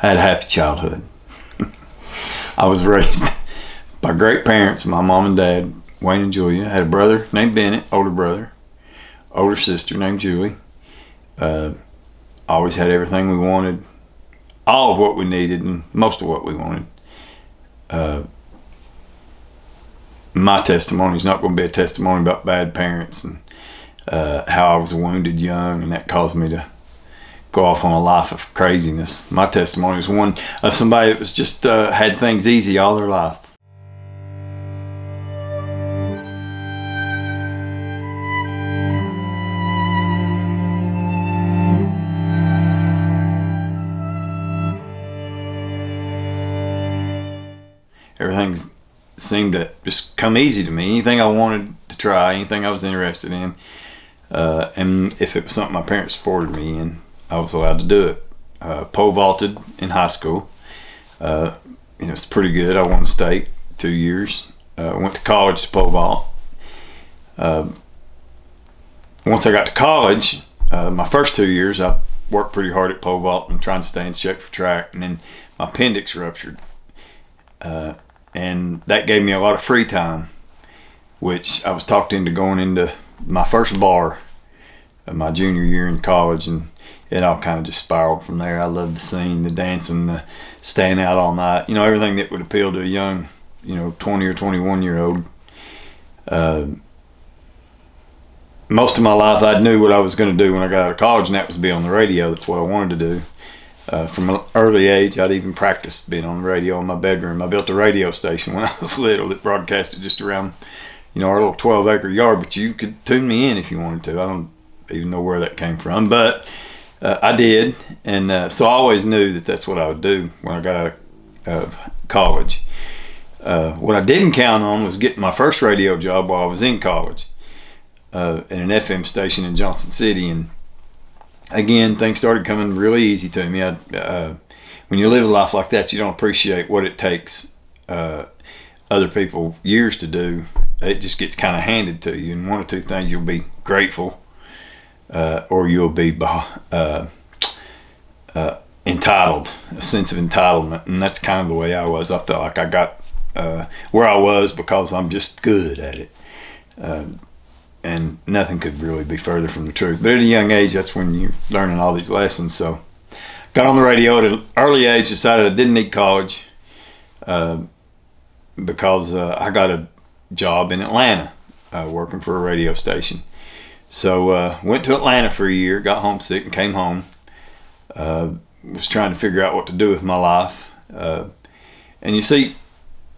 I had a happy childhood. I was raised by great parents, my mom and dad, Wayne and Julia. I had a brother named Bennett, older brother, older sister named Julie. Always had everything we wanted, all of what we needed, and most of what we wanted. My testimony is not going to be a testimony about bad parents and how I was wounded young, and that caused me to go off on a life of craziness. My testimony is one of somebody that was just had things easy all their life. Everything seemed to just come easy to me. Anything I wanted to try, anything I was interested in, and if it was something my parents supported me in, I was allowed to do it. Pole vaulted in high school. It's pretty good. I won state 2 years. Went to college to pole vault. Once I got to college, my first 2 years, I worked pretty hard at pole vault and trying to stay in shape for track. And then my appendix ruptured. And that gave me a lot of free time, which I was talked into going into my first bar my junior year in college, and it all kind of just spiraled from there. I loved the scene, the dancing, the staying out all night, everything that would appeal to a young, 20 or 21 year old. Most of my life I knew what I was going to do when I got out of college, and that was be on the radio. That's what I wanted to do. From an early age, I'd even practiced being on the radio in my bedroom. I built a radio station when I was little that broadcasted just around, our little 12-acre yard, but you could tune me in if you wanted to. I don't even know where that came from, but I did, and so I always knew that that's what I would do when I got out of college. What I didn't count on was getting my first radio job while I was in college at an FM station in Johnson City, and again, things started coming really easy to me. When you live a life like that, you don't appreciate what it takes other people years to do. It just gets kind of handed to you, and one or two things you'll be grateful, or you'll be entitled, a sense of entitlement, and that's kind of the way I was. I felt like I got where I was because I'm just good at it. And nothing could really be further from the truth. But at a young age, that's when you're learning all these lessons. So got on the radio at an early age, decided I didn't need college because I got a job in Atlanta working for a radio station. So went to Atlanta for a year, got homesick and came home. Was trying to figure out what to do with my life. And you see,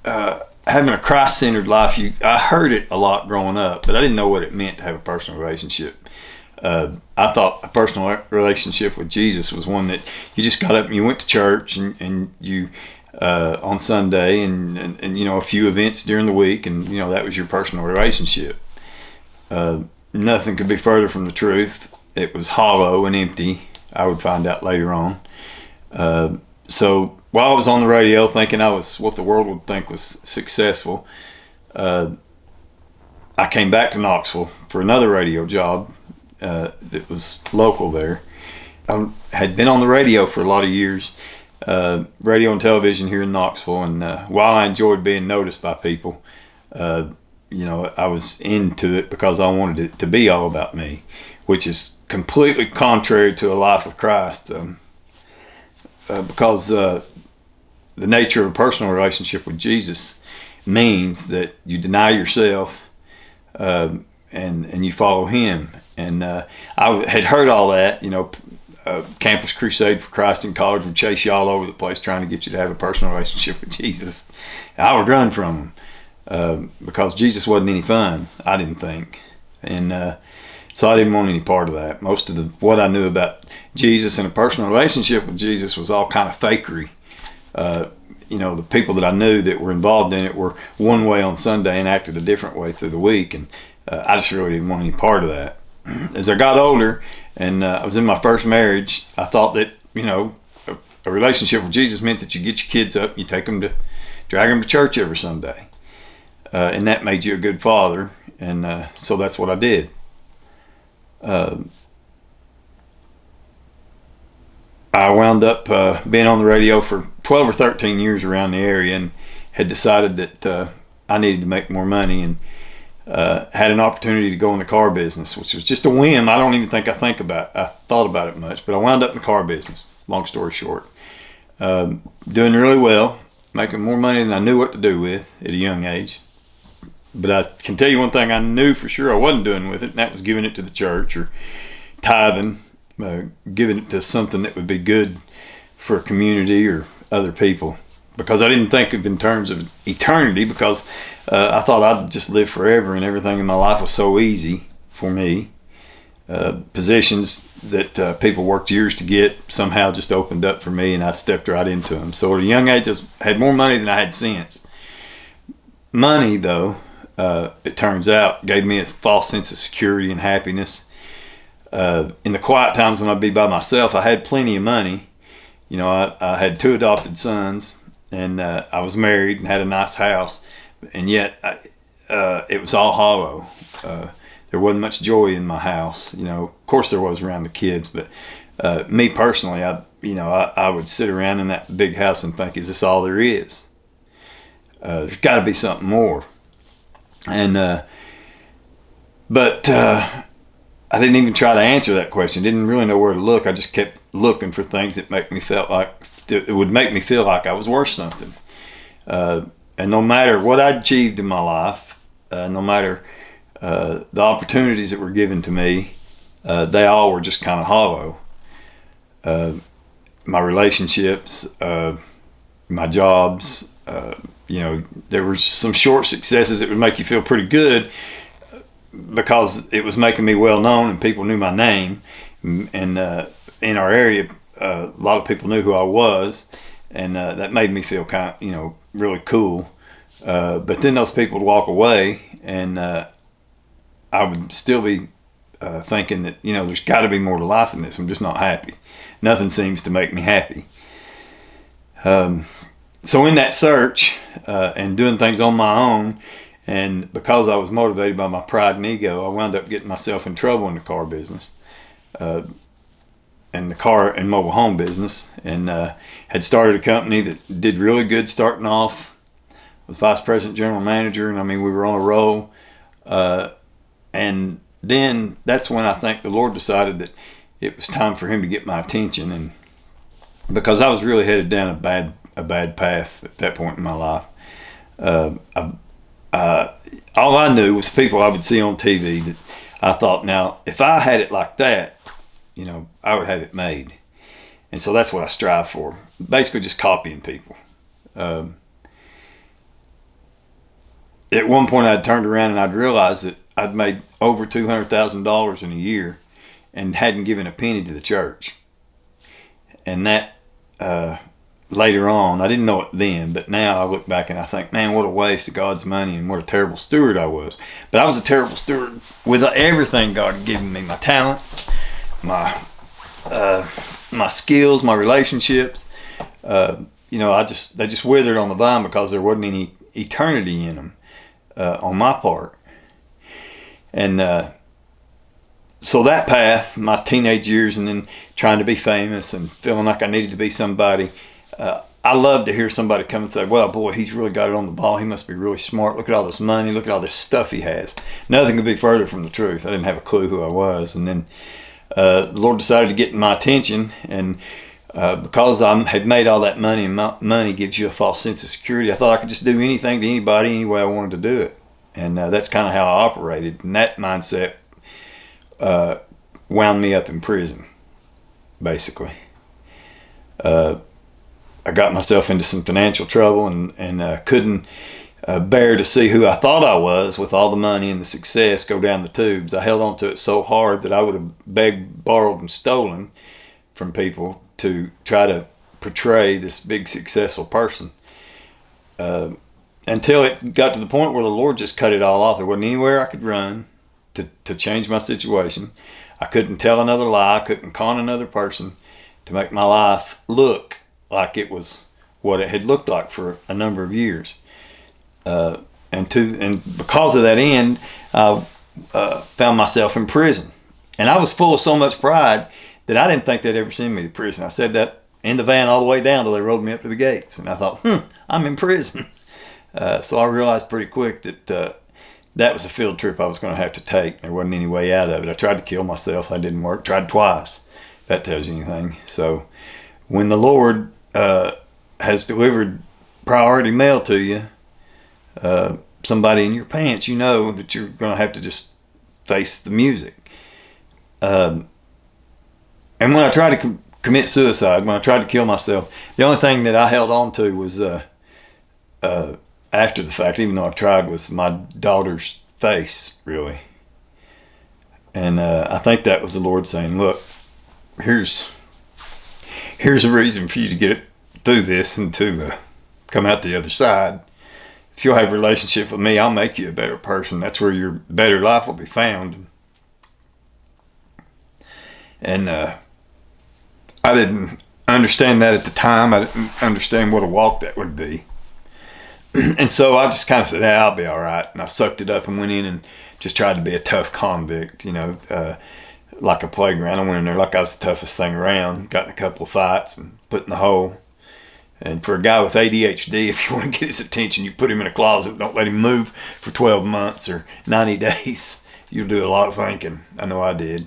having a Christ-centered life, I heard it a lot growing up, but I didn't know what it meant to have a personal relationship. I thought a personal relationship with Jesus was one that you just got up and you went to church and you on Sunday and a few events during the week, and that was your personal relationship. Nothing could be further from the truth. It was hollow and empty. I would find out later on. So while I was on the radio thinking I was what the world would think was successful, I came back to Knoxville for another radio job that was local there. I had been on the radio for a lot of years, radio and television here in Knoxville, and while I enjoyed being noticed by people, I was into it because I wanted it to be all about me, which is completely contrary to a life with Christ, because the nature of a personal relationship with Jesus means that you deny yourself and you follow Him. And I had heard all that, Campus Crusade for Christ in college would chase you all over the place trying to get you to have a personal relationship with Jesus. I would run from them because Jesus wasn't any fun, I didn't think. And so I didn't want any part of that. Most of what I knew about Jesus and a personal relationship with Jesus was all kind of fakery. The people that I knew that were involved in it were one way on Sunday and acted a different way through the week, and I just really didn't want any part of that. As I got older and I was in my first marriage, I thought that a relationship with Jesus meant that you get your kids up, you drag them to church every Sunday, and that made you a good father, and so that's what I did. I wound up being on the radio for 12 or 13 years around the area, and had decided that I needed to make more money, and had an opportunity to go in the car business, which was just a whim. I don't even think I thought about it much, but I wound up in the car business. Long story short, doing really well, making more money than I knew what to do with at a young age. But I can tell you one thing I knew for sure I wasn't doing with it, and that was giving it to the church or tithing, giving it to something that would be good for a community or other people. Because I didn't think of in terms of eternity, because I thought I'd just live forever, and everything in my life was so easy for me. Positions that people worked years to get somehow just opened up for me, and I stepped right into them. So at a young age, I had more money than I had sense. Money, though, it turns out, gave me a false sense of security and happiness. In the quiet times when I'd be by myself, I had plenty of money. You know, I had 2 adopted sons, and I was married and had a nice house, and yet it was all hollow. There wasn't much joy in my house. You know, of course there was around the kids, but me personally, I would sit around in that big house and think, is this all there is? There's got to be something more. And but I didn't even try to answer that question. Didn't really know where to look. I just kept looking for things that would make me feel like I was worth something. And no matter what I'd achieved in my life, no matter the opportunities that were given to me, they all were just kind of hollow. My relationships, my jobs, there were some short successes that would make you feel pretty good, because it was making me well known and people knew my name, and in our area a lot of people knew who I was, and that made me feel kind of really cool. But then those people would walk away, and I would still be thinking that there's got to be more to life than this. I'm just not happy. Nothing seems to make me happy. So in that search and doing things on my own, and because I was motivated by my pride and ego, I wound up getting myself in trouble in the car business, and the car and mobile home business, and had started a company that did really good starting off. Was vice president, general manager, and we were on a roll. And then that's when I think the Lord decided that it was time for Him to get my attention, and because I was really headed down a bad path at that point in my life. All I knew was people I would see on TV that I thought, now, if I had it like that, I would have it made. And so that's what I strive for. Basically just copying people. At one point I'd turned around and I'd realized that I'd made over $200,000 in a year and hadn't given a penny to the church. And that, later on, I didn't know it then, but now I look back and I think, man, what a waste of God's money, and what a terrible steward I was. But I was a terrible steward with everything God had given me: my talents, my skills, my relationships. They just withered on the vine because there wasn't any eternity in them on my part. And so that path, my teenage years, and then trying to be famous and feeling like I needed to be somebody. I love to hear somebody come and say, well, boy, he's really got it on the ball. He must be really smart. Look at all this money. Look at all this stuff he has. Nothing could be further from the truth. I didn't have a clue who I was. And then the Lord decided to get my attention. And because I had made all that money, and money gives you a false sense of security, I thought I could just do anything to anybody any way I wanted to do it. And that's kind of how I operated. And that mindset wound me up in prison, basically. I got myself into some financial trouble, and couldn't bear to see who I thought I was with all the money and the success go down the tubes. I held on to it so hard that I would have begged, borrowed, and stolen from people to try to portray this big successful person, until it got to the point where the Lord just cut it all off. There wasn't anywhere I could run to change my situation. I couldn't tell another lie. I couldn't con another person to make my life look like it was what it had looked like for a number of years. And because of that end, I found myself in prison. And I was full of so much pride that I didn't think they'd ever send me to prison. I said that in the van all the way down till they rolled me up to the gates. And I thought, I'm in prison. So I realized pretty quick that that was a field trip I was going to have to take. There wasn't any way out of it. I tried to kill myself. That didn't work. Tried twice. That tells you anything. So when the Lord has delivered priority mail to you, somebody in your pants, you know that you're going to have to just face the music. And when I tried to commit suicide, when I tried to kill myself, the only thing that I held on to was after the fact, even though I tried, was my daughter's face, really. And I think that was the Lord saying, look, here's a reason for you to get through this and to come out the other side. If you'll have a relationship with me, I'll make you a better person. That's where your better life will be found. And I didn't understand that at the time. I didn't understand what a walk that would be. And so I just kind of said, hey, I'll be all right. And I sucked it up and went in and just tried to be a tough convict, like a playground. I went in there like I was the toughest thing around. Got in a couple of fights and put in the hole. And for a guy with ADHD, if you want to get his attention, you put him in a closet. Don't let him move for 12 months or 90 days. You'll do a lot of thinking. I know I did.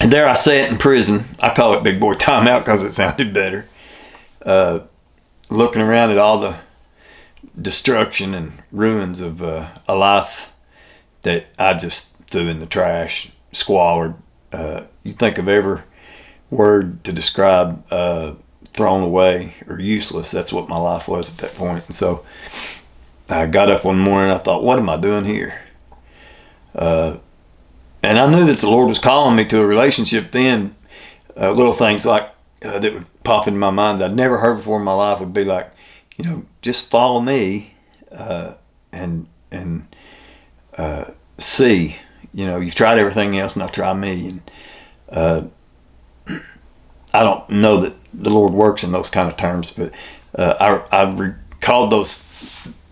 And there I sat in prison. I call it big boy timeout because it sounded better. Looking around at all the destruction and ruins of a life that I just threw in the trash, squalor. You think of every word to describe thrown away or useless. That's what my life was at that point. And so I got up one morning and I thought, what am I doing here? And I knew that the Lord was calling me to a relationship then. Little things like that would pop into my mind that I'd never heard before in my life would be like, just follow me and see. You've tried everything else, now try me. And I don't know that the Lord works in those kind of terms, but I recalled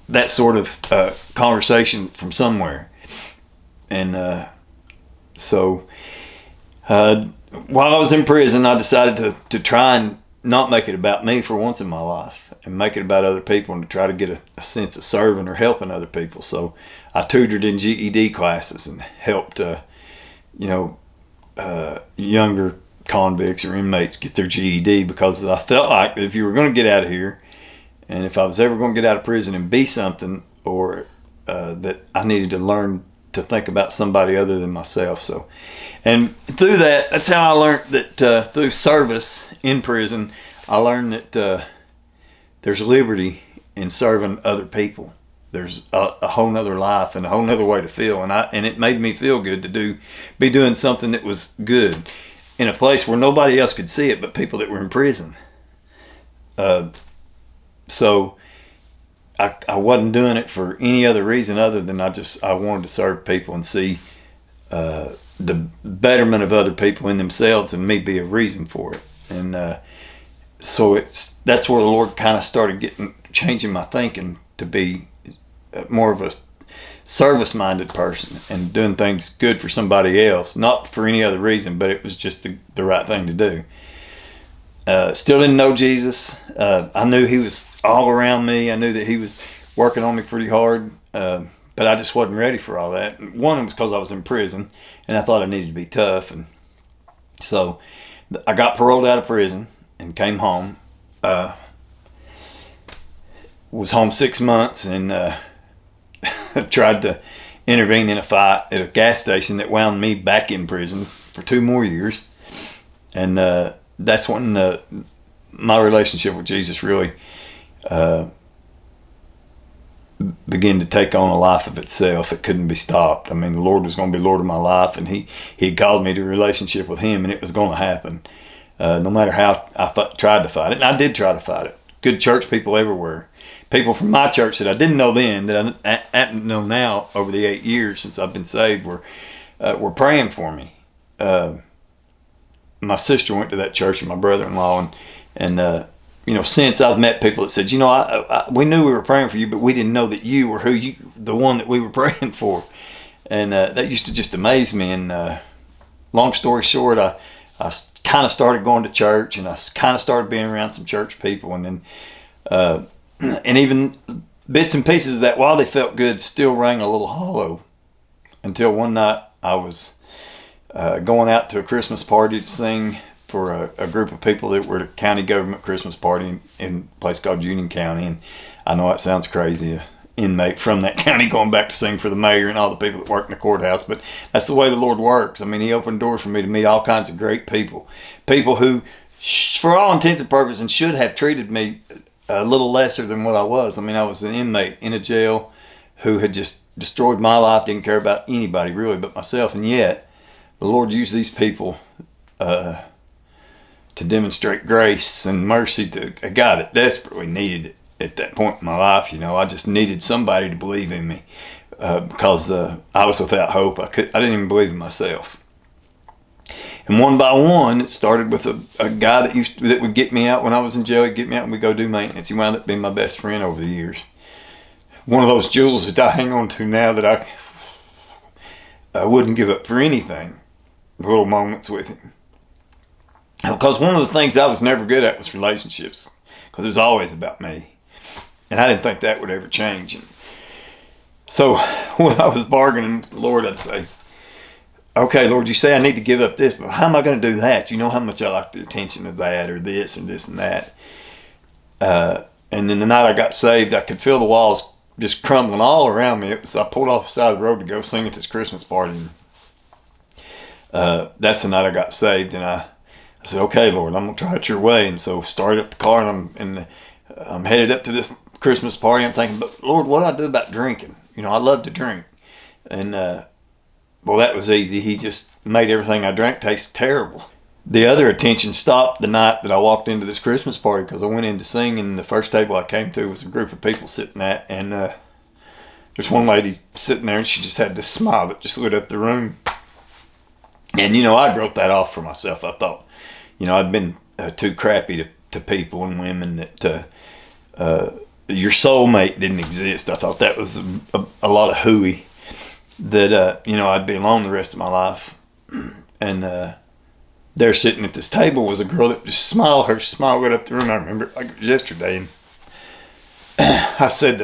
that sort of conversation from somewhere. And so while I was in prison, I decided to try and not make it about me for once in my life and make it about other people and to try to get a sense of serving or helping other people. So I tutored in GED classes and helped, younger convicts or inmates get their GED, because I felt like if you were going to get out of here, and if I was ever going to get out of prison and be something, or that I needed to learn to think about somebody other than myself. So, and through that's how I learned that through service in prison, I learned that there's liberty in serving other people. There's a whole nother life and a whole nother way to feel, and it made me feel good to be doing something that was good in a place where nobody else could see it but people that were in prison. So I wasn't doing it for any other reason other than I wanted to serve people and see the betterment of other people in themselves and me be a reason for it. And so that's where the Lord kind of started changing my thinking to be more of a service-minded person and doing things good for somebody else, not for any other reason, but it was just the right thing to do. Still didn't know Jesus. I knew he was all around me. I knew that he was working on me pretty hard, but I just wasn't ready for all that. One was because I was in prison, and I thought I needed to be tough. And so I got paroled out of prison and came home. Was home 6 months and tried to intervene in a fight at a gas station that wound me back in prison for 2 more years. And that's when my relationship with Jesus really began to take on a life of itself. It couldn't be stopped. I mean, the Lord was going to be Lord of my life, and he called me to a relationship with him, and it was going to happen. No matter how I tried to fight it. And I did try to fight it. Good church people everywhere. People from my church that I didn't know then, that I know now over the 8 years since I've been saved, were praying for me. My sister went to that church and my brother-in-law, and since I've met people that said, we knew we were praying for you, but we didn't know that you were the one that we were praying for. And that used to just amaze me. And long story short, I kind of started going to church, and I kind of started being around some church people, and then and even bits and pieces of that, while they felt good, still rang a little hollow until one night I was going out to a Christmas party to sing for a group of people that were at a county government Christmas party in a place called Union County. And I know it sounds crazy, an inmate from that county going back to sing for the mayor and all the people that work in the courthouse, but that's the way the Lord works. I mean, he opened doors for me to meet all kinds of great people who, for all intents and purposes, should have treated me a little lesser than what I was. I mean, I was an inmate in a jail who had just destroyed my life, didn't care about anybody really but myself, and yet the Lord used these people to demonstrate grace and mercy to a guy that desperately needed it at that point in my life. I just needed somebody to believe in me because I was without hope. I didn't even believe in myself. And one by one, it started with a guy that would get me out when I was in jail. He'd get me out and we'd go do maintenance. He wound up being my best friend over the years. One of those jewels that I hang on to now that I wouldn't give up for anything. Little moments with him. Because one of the things I was never good at was relationships, because it was always about me, and I didn't think that would ever change. And so when I was bargaining with the Lord, I'd say, okay, Lord, you say I need to give up this, but how am I going to do that? You know how much I like the attention of that, or this and this and that. And then the night I got saved, I could feel the walls just crumbling all around me. I pulled off the side of the road to go sing at this Christmas party. And that's the night I got saved, and I said, okay, Lord, I'm going to try it your way. And so started up the car, and I'm headed up to this Christmas party. I'm thinking, but Lord, what do I do about drinking? I love to drink. And, well, that was easy. He just made everything I drank taste terrible. The other attention stopped the night that I walked into this Christmas party, because I went in to sing, and the first table I came to was a group of people sitting at, and there's one lady sitting there, and she just had this smile that just lit up the room. And, I wrote that off for myself. I thought, I'd been too crappy to people and women that your soulmate didn't exist. I thought that was a lot of hooey, that, I'd be alone the rest of my life. And there sitting at this table was a girl that just smiled. Her smile lit up the room. I remember it like it was yesterday. And I said,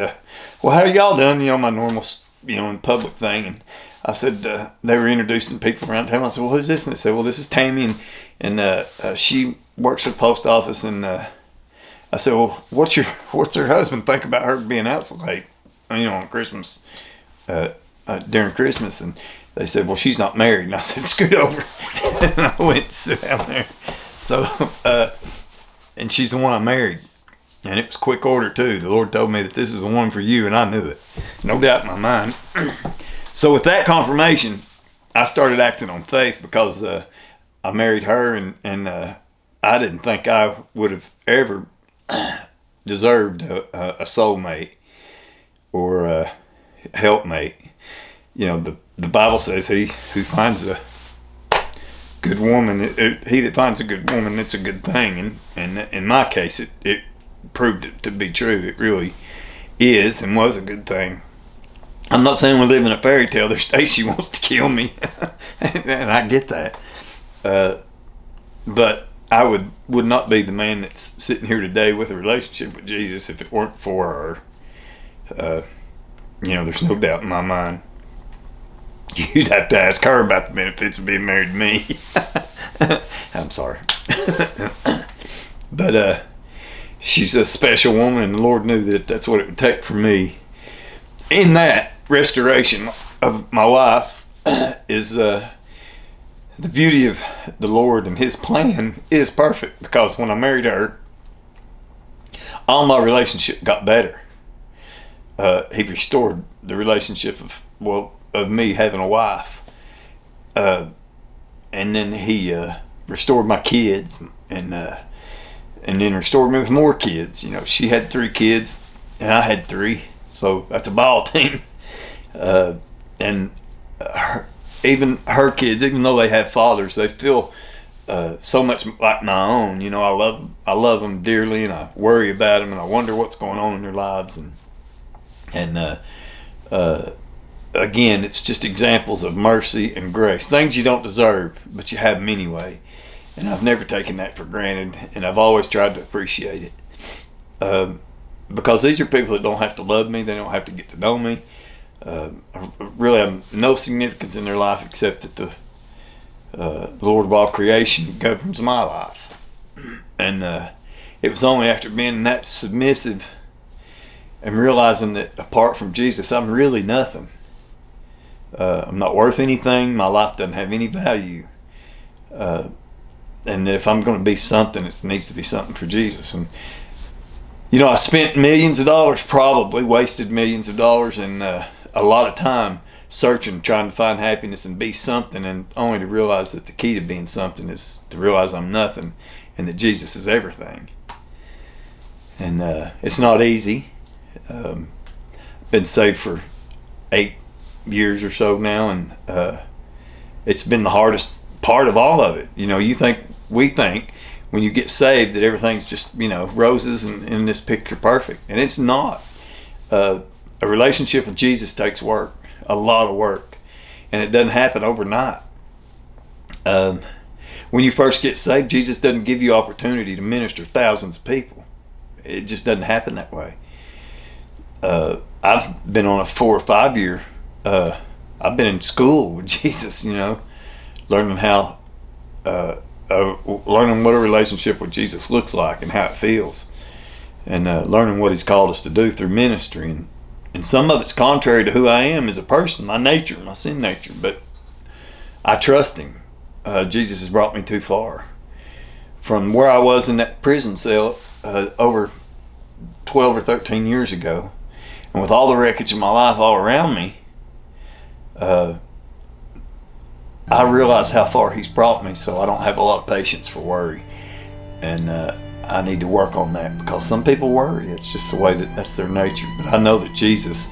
well, how are y'all doing? My normal, in public thing. And I said, they were introducing people around town. I said, well, who's this? And they said, well, this is Tammy, and she works for the post office. And I said, well, what's her husband think about her being out so late, on Christmas, during Christmas? And they said, well, she's not married. And I said, scoot over. And I went to sit down there. So, and she's the one I married. And it was quick order too. The Lord told me that this is the one for you, and I knew it. No doubt in my mind. So with that confirmation, I started acting on faith, because I married her, and I didn't think I would have ever deserved a soulmate or a helpmate. The Bible says he who finds a good woman, he that finds a good woman, it's a good thing. And in my case, it proved it to be true. It really is and was a good thing. I'm not saying we live in a fairy tale. There's days she wants to kill me, and I get that. But I would not be the man that's sitting here today with a relationship with Jesus if it weren't for her. There's no doubt in my mind. You'd have to ask her about the benefits of being married to me. I'm sorry. But she's a special woman, and the Lord knew that that's what it would take for me. In that restoration of my life is the beauty of the Lord, and His plan is perfect, because when I married her, all my relationship got better. He restored the relationship of me having a wife, and then He restored my kids, and then restored me with more kids. She had 3 kids, and I had 3. So that's a ball team. And even her kids, even though they have fathers, they feel so much like my own. I love them dearly, and I worry about them, and I wonder what's going on in their lives. And again, it's just examples of mercy and grace. Things you don't deserve, but you have them anyway. And I've never taken that for granted, and I've always tried to appreciate it. Because these are people that don't have to love me, they don't have to get to know me. I really have no significance in their life except that the Lord of all creation governs my life. And it was only after being that submissive and realizing that apart from Jesus, I'm really nothing. I'm not worth anything. My life doesn't have any value. And that if I'm going to be something, it needs to be something for Jesus. And I spent millions of dollars, probably wasted millions of dollars, and a lot of time searching, trying to find happiness and be something, and only to realize that the key to being something is to realize I'm nothing, and that Jesus is everything. And it's not easy. Been saved for 8 years or so now, and it's been the hardest part of all of it. We think when you get saved that everything's just roses and in this picture perfect, and it's not. A relationship with Jesus takes work, a lot of work, and it doesn't happen overnight. When you first get saved, Jesus doesn't give you opportunity to minister thousands of people. It just doesn't happen that way. I've been on a 4 or 5 year. I've been in school with Jesus, learning how, learning what a relationship with Jesus looks like and how it feels, and learning what He's called us to do through ministry. And some of it's contrary to who I am as a person, my nature, my sin nature. But I trust Him. Jesus has brought me too far from where I was in that prison cell over 12 or 13 years ago, and with all the wreckage of my life all around me. I realize how far He's brought me, so I don't have a lot of patience for worry, and I need to work on that, because some people worry. It's just the way that's their nature. But I know that Jesus,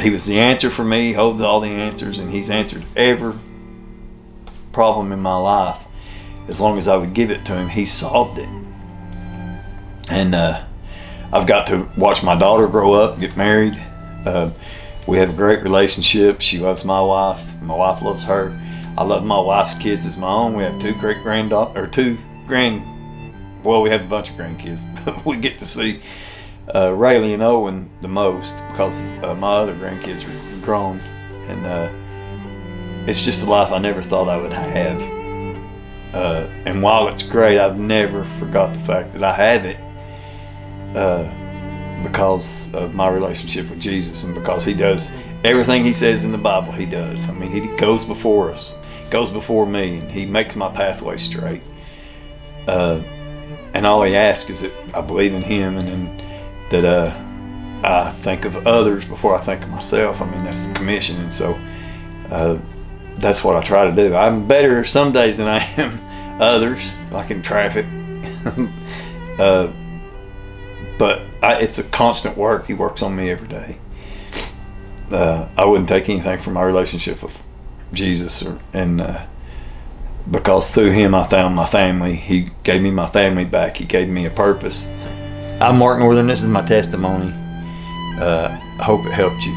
He was the answer for me. He holds all the answers, and He's answered every problem in my life. As long as I would give it to Him, He solved it. And I've got to watch my daughter grow up, get married. We have a great relationship. She loves my wife. My wife loves her. I love my wife's kids as my own. We have we have a bunch of grandkids. We get to see Rayleigh and Owen the most, because my other grandkids are grown. And it's just a life I never thought I would have. And while it's great, I've never forgot the fact that I have it. Because of my relationship with Jesus, and because He does everything He says in the Bible. He does. I mean, He goes before us, goes before me, and He makes my pathway straight. And all He asks is that I believe in Him, and then that I think of others before I think of myself. I mean, that's the commission, and so that's what I try to do. I'm better some days than I am others, like in traffic. But it's a constant work. He works on me every day. I wouldn't take anything from my relationship with Jesus, because through Him I found my family. He gave me my family back. He gave me a purpose. I'm Mark Northern. This is my testimony. I hope it helped you.